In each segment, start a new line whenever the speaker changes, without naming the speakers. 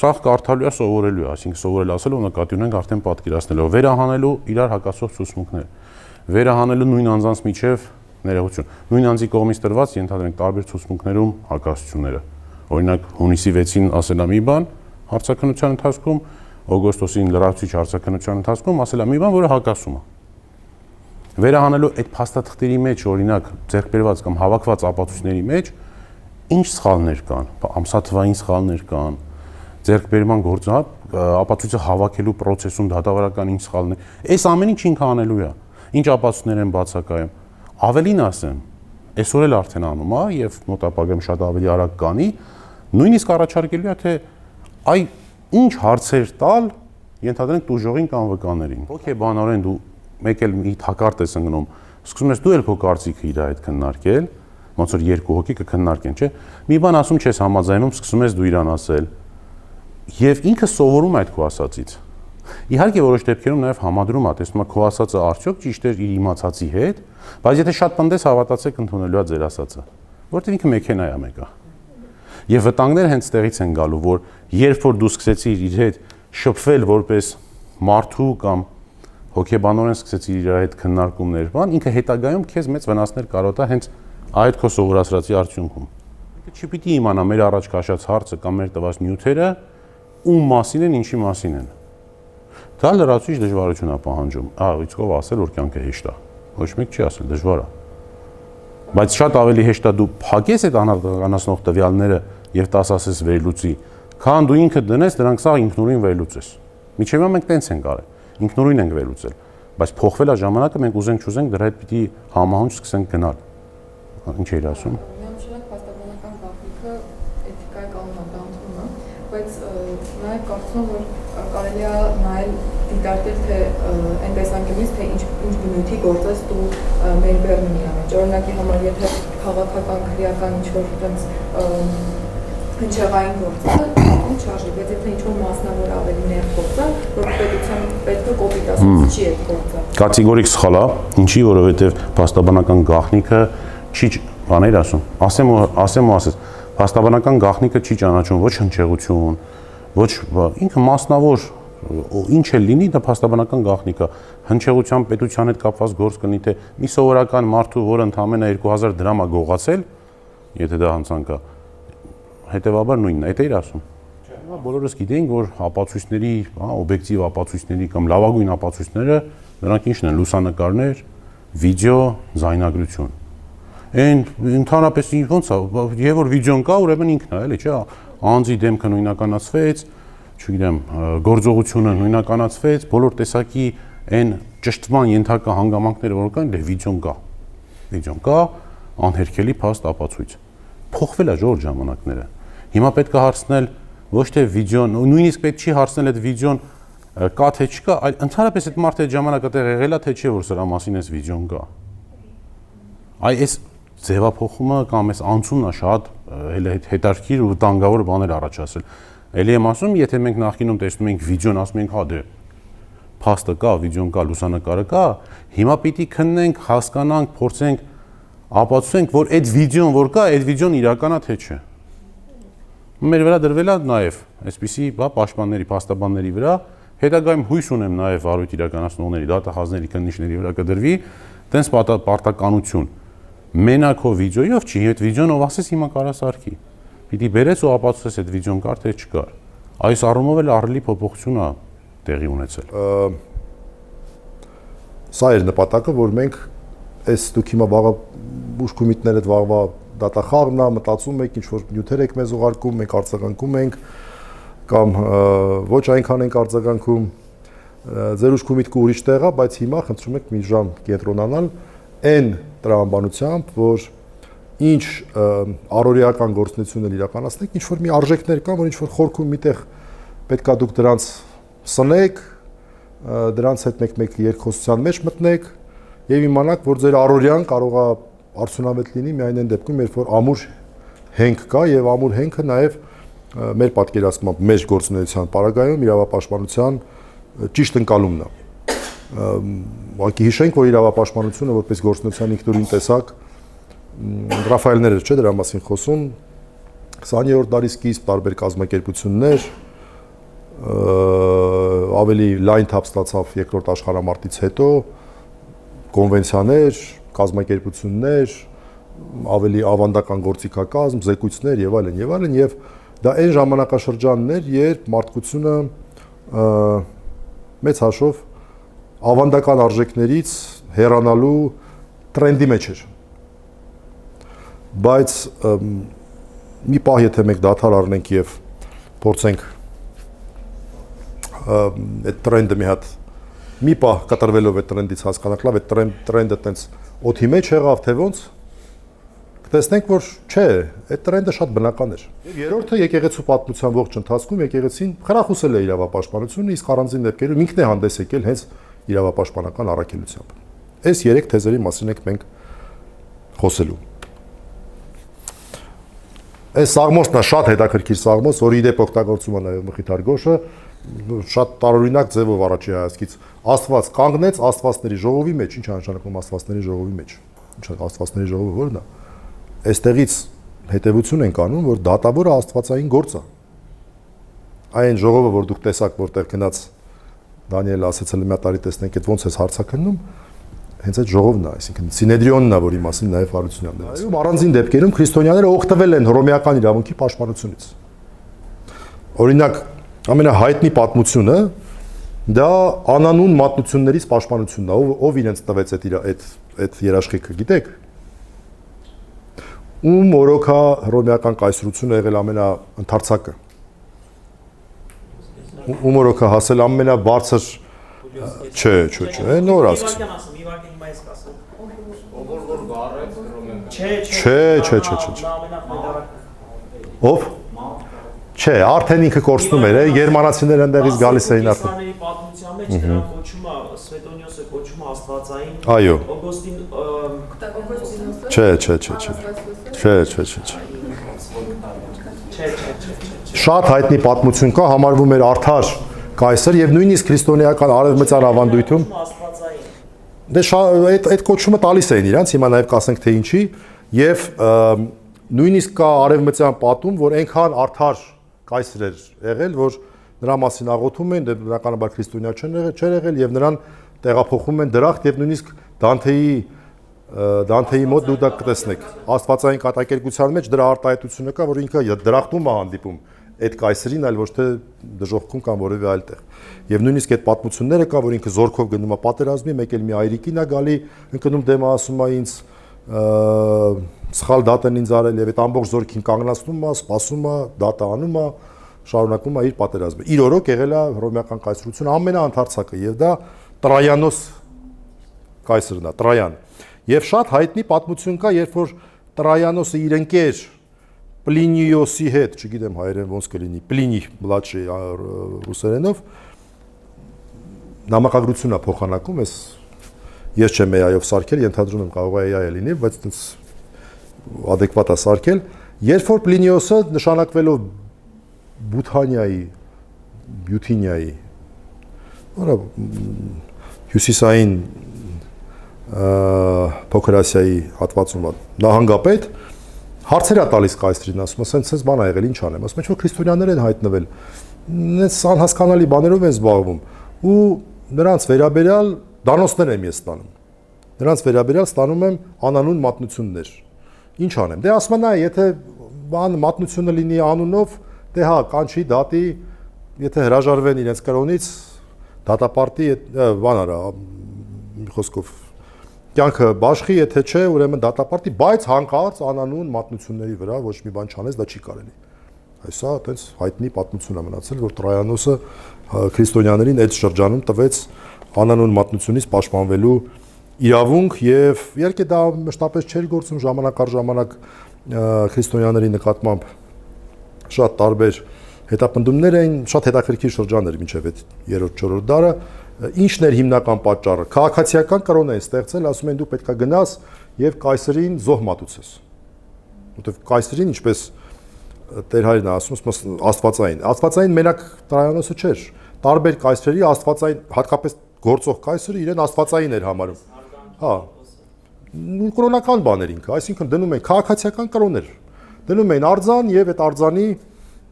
Սաղ կարդալու է, սովորելու է, այսինքն սովորել ասելու նկատի ունենք արդեն պատկերացնելով, վերահանելու իրար հակասող ցուցմունքներ, վերահանելու նույն անձանց միջև ներողություն, նույն անձի կողմից տրված ենթադրենք տարբեր ցուցմունքներում հակասությունները։ Օրինակ հունիսի 6-ին ասել է մի բան հարցաքննության ընթացքում, օգոստոսին լրացուցիչ հարցաքննության ընթացքում ասել է մի բան, որը հակասում է։ Վերահանելու այդ փաստաթղթերի մեջ, օրինակ, ձեռք բերված կամ հավաքված ապացույցների մեջ ինչ սխալներ կան, ամսաթվային սխալներ կան, ձեռքբերման գործը, ապացույցը հավաքելու process-ում դատավարական ինչ սխալներ, այս ամեն ինչ ինքը անելու է, ինչ ապացույցներ են բացակայում, ավելին ասեմ, այսօր էլ արդեն անում է եւ մոտ ապագայում շատ ավելի արագ կանի, նույնիսկ առաջարկելու է թե այ ինչ հարցեր տալ, ենթադրենք տուժողին կամ վկաներին։ Հոգեբանորեն դու մեկ էլ մի հակարտ ես ընկնում, սկսում ես դու էլ քո կարծիքը իր հետ քննարկել, ոնց որ երկու հոգի կքննարկեն, չէ՞։ Մի բան ասում չես համաձայնում, սկսում ես դու իրան ասել։ Եվ ինքը սովորում է այդ քո ասածից։ Իհարկե որոշ դեպքերում նաև համադրում է, տեսնում է քո ասածը արդյոք ճիշտ էր իր իմացածի հետ, բայց եթե շատ պնդես հավատացեք ընդունելու է ձեր ասածը, որտեղ ինքը մեքենա է մեկը։ Եվ վտանգները հենց տեղից են գալու, որ երբ որ դու սկսեցիր իր հետ շփվել որպես մարդու կամ հոգեբանորեն սկսեցիր իր հետ քննարկումներ, բան, ինքը հետագայում քեզ մեծ վնասներ կարող է հենց այդ քո սովորածրածի արդյունքում։ Ինքը չպիտի իմանա մեր առաջ քաշած հարցը կամ մեր տված նյութերը ում մասին են, ինչի մասին են։ Դա լրացուցիչ դժվարություն է պահանջում։ Իսկով ասել, որ կյանքը հեշտ է։ Ոչ մեկ չի ասել, դժվար է։ Բայց շատ ավելի հեշտ է դու փակես այդ անհատականացնող տվյալները եւ տաս ասես վերլուծի, քան դու ինքդ դնես դրանք սա ինքնուրույն վերլուծես։ Միջևա մենք տենց ենք արել, ինքնուրույն ենք վերլուծել, բայց փոխվել է ժամանակը, մենք ուզենք չուզենք դրա հետ պիտի համահունչ սկսենք գնալ։ Ինչ էիր ասում։
Միանշանակ փաստաբանական գաղտնիքը էթիկայի կանոնադամթում է, բայց նաեւ կարծում եմ, որ կարելի է նայել դիտարկել թե այն տեսանկյունից թե ինչ բնույթի գործես դու մեր բեռնի մեջ։ Օրինակի համար եթե քաղաքական քրեական ինչ-որ այդպես հնչեղային գործը ինչ արժի, բայց եթե ինչ-որ մասնավոր ավելի նեղ գործը, որ պետության պետքը կոպիտ ասած չի այդ գործը։
Կատեգորիկ սխալ է, ինչի, որովհետև փաստաբանական գաղտնիքը չի բաներ ասեմ, փաստաբանական գաղտնիքը չի ճանաչում ոչ հնչեղություն, ոչ ինքը մասնավոր ինչ էլ լինի, դա փաստաբանական գաղտնիք է։ Հնչեղության պետության հետ կապված գործ կլինի, թե մի սովորական մարդու, որը ընդամենը 2000 դրամ է գողացել, եթե դա հանցանք է, հետևաբար նույնն է, այդ էիր ասում։ Չէ, բոլորս գիտենք, որ ապացույցների, օբյեկտիվ ապացույցների կամ լավագույն ապացույցները նրանք ինչն են՝ լուսանկարներ, վիդեո, ձայնագրություն։ Այն ընդհանրապես ոնց է, եւ որ վիդեոն կա, ուրեմն ինքն է, էլի, չէ՞, անձի դեմքը նույնականացվեց, չգիտեմ, գործողությունը նույնականացվեց, բոլոր տեսակի այն ճշտման ենթակա հանգամանքները, որ կան, դե վիդեոն կա, անհերքելի փաստ ապացույց։ Փոխվել է ժողովուրդ ժամանակները։ Հիմա պետք է հարցնել ոչ թե վիդեոն, նույնիսկ պետք չի հարցնել այդ վիդեոն կա թե չկա, այլ ընդհանրապես այդ մարդը այդ ժամանակը տեղ եղել է թե չէ, որ սրա մասին այս վիդեոն կա։ Այս ձևափոխումը կամ այս անցումն է շատ հետաքրքիր ու վտանգավոր բաներ առաջացել։ Էլի եմ ասում, եթե մենք նախկինում տեսնում ենք վիդեոն, ասում ենք, հա դե փաստը կա, վիդեոն կա, լուսանկարը կա, հիմա պիտի քննենք, հասկանանք, փորձենք ապացուցենք, որ այդ վիդեոն որ կա, այդ վիդեոն իրական է թե չէ։ Մեր վրա դրվել է նաև այսպիսի պաշտպանների, փաստաբանների վրա, հետագայում հույս ունեմ նաև վարույթ իրականացնողների, դատախազների, քննիչների վրա կդրվի տենց պարտականություն։ Մենակ հո վիդեոյով չի, այդ վիդեոն ով ասես հիմա կարա սարքի։ Պիտի բերես ու ապացուցես այդ վիդեոն կար թե չկար։ Այս առումով էլ ահռելի փոփոխություն է տեղի ունեցել։
Սա էր նպատակը, որ մենք այս դուք հիմա վաղը ուշքումիտները վաղվա դատախաղն է, մտածում եք, ինչ որ նյութեր եք մեզ ուղարկում, մենք արձագանքում ենք կամ ոչ այնքան ենք արձագանքում, ձեր ուշքումիտքը ուրիշ տեղ է, բայց հիմա խնդրում եք մի ժամ կենտրոնանալ այն տրամաբանությամբ, որ ինչ առօրեական գործունեություններ իրականացնեք, ինչ որ մի արժեքներ կան, որ ինչ որ խորքում միտեղ պետքա դուք դրանց սնեք, դրանց հետ մեկ երկխոսության մեջ մտնեք եւ իմանաք, որ ձեր առօրյան կարող է արդյունավետ լինի միայն այն դեպքում, երբ որ ամուր հենք կա եւ ամուր հենքը նաեւ մեր պատկերացմամբ մեր գործունեության պարագայում իրավապաշտպանության ճիշտ ընկալումն է։ Ուղղակի հիշենք, որ իրավապաշտպանությունը որպես գործունեության ինքնուրույն տեսակ Ռաֆայելները չէ դրա մասին խոսում 20-րդ դարի սկիզբ տարբեր կազմակերպություններ ավելի լայն թափ ստացավ երկրորդ աշխարհամարտից հետո, կոնվենցիաներ, կազմակերպություններ, ավելի ավանդական գործիքակազմ, զեկույցներ եւ այլն, եւ դա այն ժամանակաշրջանն էր, երբ մարդկությունը մեծ հաշվով ավանդական արժեքներից հեռանալու տրենդի մեջ էր։ Բայց մի պահ եթե մենք դադար առնենք եւ փորձենք այդ տրենդը մի պահ կտրվելով այդ տրենդից հասկանանք լավ, այդ տրենդը տենց օդի մեջ եղավ, թե ոնց կտեսնենք, որ չէ, այդ տրենդը շատ բնական էր։ Եվ երրորդը եկեղեցու պատմության ողջ ընթացքում եկեղեցին խրախուսել է իրավապաշտպանությունը, իսկ առանձին դեպքերում ինքն է հանդես եկել հենց իրավապաշտպանական առաքելությամբ։ Այս 3 թեզերի մասին ենք մենք խոսելու։ Այս սաղմոսն է շատ հետաքրքիր սաղմոս, որի դեպ օգտագործում է նաև Մխիթար Գոշը, շատ տարօրինակ ձևով առաջի հայացքից Աստված կանգնեց Աստվածների ժողովի մեջ, ինչ է նշանակում Աստվածների ժողովի մեջ։ Ինչ է Աստվածների ժողովը որն է։ Այստեղից հետևություն ենք անում, որ դատավորը աստվածային գործ է։ Այն ժողովը, որ դուք տեսաք, որտեղ գնաց Դանիելը ասաց լմյա տարի տեսնենք, այդ ոնց է հարցակնում, հենց այդ ժողովն է, այսինքն Սինեդրիոնն է, որի մասին նաև Հարությունյանն է ասում։ Առանձին դեպքերում քրիստոնյաները օգտվել են հռոմեական իրավունքի պաշտպանությունից։ Օրինակ, ամենահայտնի պատմությունը դա անանուն մատնություններից պաշտպանությունն է, ով իրենց տվեց այդ երաշխիքը, գիտեք։ Ում օրոքա հռոմեական կայսրությունը եղել ամենաընթարցակը։ Ում օրոքա հասել ամենաբարձր չէ, նոր ասք։ Ով? Չէ, արդեն ինքը կորցնում էր, գերմանացիները այնտեղից գալիս էին արդեն։
Պատմության մեջ նրան կոչում է Սվետոնիոսը կոչում է աստվածային։
Այո։
Օգոստին
Չէ։ Շատ հայտնի պատմություն կա, համարվում էր արդար կայսր եւ նույնիսկ քրիստոնեական արևմտյան ավանդույթում դե այդ կոչումը տալիս էին իրանց, հիմա նաեւ կասենք թե ինչի, եւ նույնիսկ կա արևմտյան պատում, որ այնքան արդար կայսր էր եղել, որ նրա մասին աղոթում են, դե բնականաբար քրիստոնյա չէր եղել եւ նրան տեղափոխում են դրախտ եւ նույնիսկ Դանթեի մոտ դու դա կտեսնեք։ Աստվածային կատակերգության մեջ դրա արտահայտությունը կա, որ ինքը դրախտում է հանդիպում այդ կայսրին, այլ ոչ թե դժոխքում կամ որևէ այլ տեղ։ Եվ նույնիսկ այդ պատմությունները կա, որ ինքը զորքով գնում է պատերազմի, մեկ էլ մի այրիկին է գալի, ընկնում դեմը ասում է ինձ սխալ դատ են ինձ արել եւ այդ ամբողջ զորքին կանգնացնում է, սպասում է, դատը անում է, շարունակում է իր պատերազմը։ Իր օրոք եղել է հռոմեական կայսրությունը ամենաընթարցակը եւ դա Տրայանոս կայսրն է, Տրայան։ Եվ շատ հայտնի պատմություն կա, երբ որ Տրայանոսը իր ընկեր Պլինիոսի հետ, չգիտեմ հայերեն ոնց կլինի, Պլինի մլաչի ռուսերենով նամակագրություն է փոխանակում, ես չեմ AI-ով սարքել, ենթադրում եմ կարող է AI լինի, բայց այդպես adekvat է սարքել, երբ որ Պլինիոսը նշանակվելով Բյութինիայի, հյուսիսային Փոքր Ասիայի հատվածում նահանգապետ հարցեր է տալիս կայսրին, ասում է, սենց բան ա եղել, ինչ անեմ, ասում է, որ քրիստոնյաներ են հայտնվել, նենց անհասկանալի բաներով են զբաղվում ու նրանց վերաբերյալ դանոսներ եմ ես ստանում։ Նրանց վերաբերյալ ստանում եմ անանուն մատնություններ։ Ինչ անեմ։ Դե ասում եմ, եթե բան մատնությունը լինի անունով, դե հա, կանչի դատի, եթե հրաժարվեն իրենց կրոնից, դատապարտի բան արա, խոսքով կյանքը բաշխի, եթե չէ, ուրեմն դատապարտի, բայց հանկարծ անանուն մատնությունների վրա ոչ մի բան չանես, դա չի կարելի։ Այսա այտենց հայտնի պատմություն է մնացել, որ Տրայանոսը քրիստոնյաներին այդ շրջանում տվեց անանուն մատնությունից պաշտպանվելու իրավունք եւ իհարկե դա մշտապես չէր գործում ժամանակ առ ժամանակ քրիստոնյաների նկատմամբ շատ տարբեր հետապնդումներ էին, շատ հետաքրքիր շրջաններ մինչև այդ 3-4 դարը։ Ինչն էր հիմնական պատճառը։ Քաղաքացիական կրոն են ստեղծել, ասում են դու պետքա գնաս եւ կայսրին զոհ մատուցես։ Որտեւ կայսրին ինչպես Տեր հայրն է ասում, աստվածային մենակ Տրայանոսը չէր։ Տարբեր կայսրերի աստվածային, հատկապես գործող կայսրը իրեն աստվածային էր համարում։ Հա։ Կրոնական բաներ ինքը, այսինքն դնում են քաղաքացիական կրոներ։ Դնում են արձան եւ այդ արձանի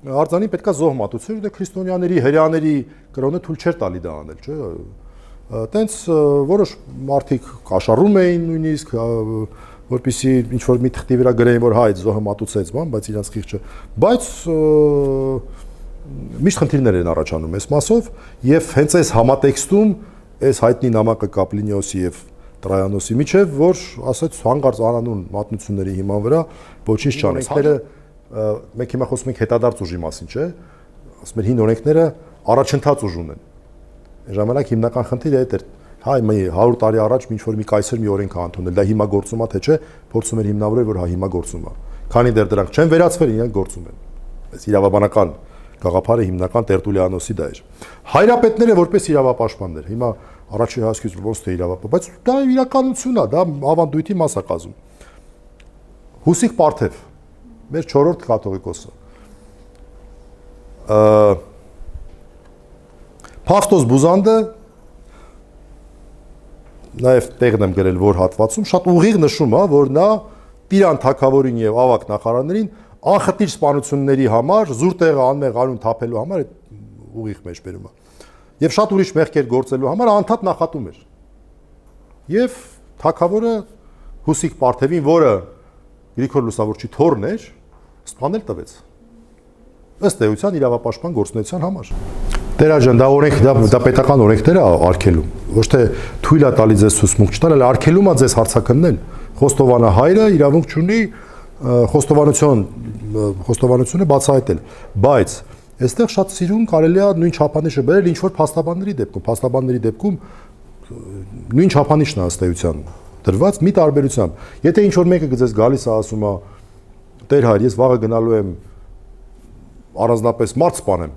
արձանին պետքա զոհ մատուցել, դե քրիստոնյաների, հրեաների կրոնը թույլ չէր տալի դա անել, չէ՞։ Տենց որոշ մարդիկ կաշառում էին նույնիսկ, որպեսզի ինչ որ մի թղթի վրա գրեին, որ հայ զոհը մատուցեց, բայց իրանց խիղճը, բայց միշտ խնդիրներ են առաջանում այս մասով, եւ հենց այս համատեքստում այս հայտնի նամակը Կապլինիոսի եւ Տրայանոսի միջև, որ ասած հանգարց անանուն մատնությունների հիման վրա ոչինչ չանեց։ Մենք հիմա խոսում ենք հետադարձ ուժի մասին, չէ՞։ Ասում են հին օրենքները առաջընթաց ուժ ունեն։ Այն ժամանակ հիմնական խնդիրը այդ էր։ Հայ 100 տարի առաջ ինչ որ մի կայսեր մի օրենք է ընդունել, դա հիմա գործում է թե չէ, փորձում էր հիմնավորել, որ հա հիմա գործում է։ Քանի դեռ դրանք չեն վերացվել, իրենք գործում են։ Այս իրավաբանական գաղափարը հիմնական Տերտուլիանոսի դա էր։ Հայրապետները որպես իրավապաշտպաններ, հիմա առաջի հասկից ոնց թե իրավապաշտպան, բայց դա իրականություն է, դա ավանդույթի մաս է կազմում։ Հուսիկ Պարթև, մեր 4-րդ կաթողիկոսը։ Փավտոս Բուզանդը նաև տեղն եմ գրել, որ հատվածում շատ ուղիղ նշում է, որ նա Տիրան թագավորին եւ ավակ նախարարներին անխտիր սպանությունների համար, զուր տեղը անմեղ անուն թափելու համար այդ ուղիղ մեջ բերում է։ Եվ շատ ուրիշ մեղքեր գործելու համար անդադ նախատում էր։ Եվ թագավորը Հուսիկ Պարթևին, որը Գրիգոր Լուսավորչի թոռն էր, սպանել տվեց։ Ըստ էության իրավապաշտպան գործունեության համար։ Տերաջան, դա օրենք, դա պետական օրենքներ է արգելում։ Ոչ թե թույլ է տալի ձեզ ցուցմունք չտալ, այլ արգելում է ձեզ հարցակննել։ Խոստովանը հայրը իրավունք չունի խոստովանությունը բացահայտել, բայց այստեղ շատ սիրուն կարելի է նույն չափանիշը բերել ինչ որ փաստաբանների դեպքում նույն չափանիշն է ըստ էության դրված մի տարբերությամբ։ Եթե ինչ որ մեկը գծես գալիս է ասում է Տեր հայր, ես վաղը գնալու եմ առանձնապես մարդ սպանեմ,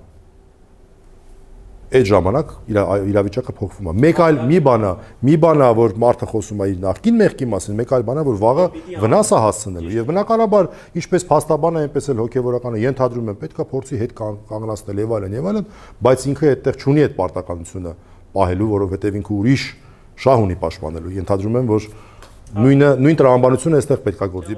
այդ ժամանակ իրավիճակը փոխվում է։ Մեկ այլ մի բան է, որ մարդը խոսում է իր նախկին մեղքի մասին, մեկ այլ բան է, որ վաղը վնաս է հասցնելու։ Եվ բնականաբար, ինչպես փաստաբանը, այնպես էլ հոգևորականը ենթադրում են, պետք է փորձի հետ կանգնացնել եւ այլն, բայց ինքը այդտեղ չունի այդ պարտականությունը պահելու, որովհետեւ ինքը ուրիշ շահ ունի պաշտպանելու։ Ենթադրում եմ, որ նույն տրամաբանությունը այստեղ պետք է գործի։